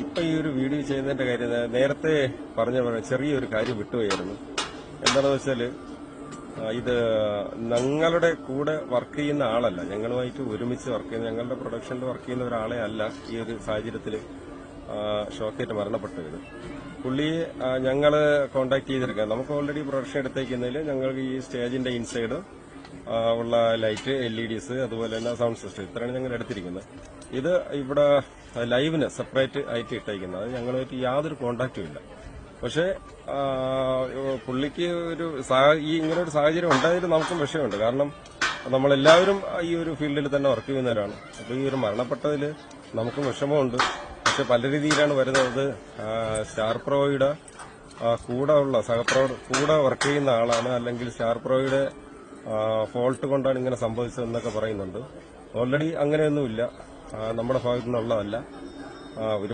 ഇപ്പൊ ഈ ഒരു വീഡിയോ ചെയ്യുന്നതിന്റെ കാര്യം നേരത്തെ പറഞ്ഞ ചെറിയൊരു കാര്യം വിട്ടുപോയായിരുന്നു. എന്താണെന്ന് വെച്ചാല് ഇത് ഞങ്ങളുടെ കൂടെ വർക്ക് ചെയ്യുന്ന ആളല്ല, ഞങ്ങളുമായിട്ട് ഒരുമിച്ച് വർക്ക് ചെയ്യുന്ന, ഞങ്ങളുടെ പ്രൊഡക്ഷനിൽ വർക്ക് ചെയ്യുന്ന ഒരാളെ അല്ല ഈ ഒരു സാഹചര്യത്തിൽ ഷോക്കേറ്റ് മരണപ്പെട്ടത്. പുള്ളിയെ ഞങ്ങള് കോണ്ടാക്ട് ചെയ്തിരിക്കാം. നമുക്ക് ഓൾറെഡി പ്രൊഡക്ഷൻ എടുത്തേക്കുന്നതിൽ ഞങ്ങൾക്ക് ഈ സ്റ്റേജിന്റെ ഇൻസൈഡ് ഉള്ള ലൈറ്റ്, LEDs, അതുപോലെ തന്നെ സൗണ്ട് സിസ്റ്റം, ഇത്രയാണ് ഞങ്ങൾ എടുത്തിരിക്കുന്നത്. ഇത് ഇവിടെ ലൈവിന് സെപ്പറേറ്റ് ആയിട്ട് ഇട്ടേക്കുന്നത്. അത് ഞങ്ങളുമായിട്ട് യാതൊരു കോണ്ടാക്റ്റും ഇല്ല. പക്ഷേ പുള്ളിക്ക് ഇങ്ങനെ ഒരു സാഹചര്യം ഉണ്ടായതിൽ നമുക്കും വിഷയമുണ്ട്. കാരണം നമ്മളെല്ലാവരും ഈ ഒരു ഫീൽഡിൽ തന്നെ വർക്ക് ചെയ്യുന്നവരാണ്. അപ്പൊ ഈ ഒരു മരണപ്പെട്ടതിൽ നമുക്കും വിഷമമുണ്ട്. പക്ഷെ പല രീതിയിലാണ് വരുന്നത്. സ്റ്റാർ പ്രോയുടെ കൂടെ വർക്ക് ചെയ്യുന്ന ആളാണ്, അല്ലെങ്കിൽ സ്റ്റാർ പ്രോയുടെ ഫോൾട്ട് കൊണ്ടാണ് ഇങ്ങനെ സംഭവിച്ചതെന്നൊക്കെ പറയുന്നുണ്ട്. ഓൾറെഡി അങ്ങനെയൊന്നുമില്ല, നമ്മുടെ ഭാഗത്തു നിന്നുള്ളതല്ല.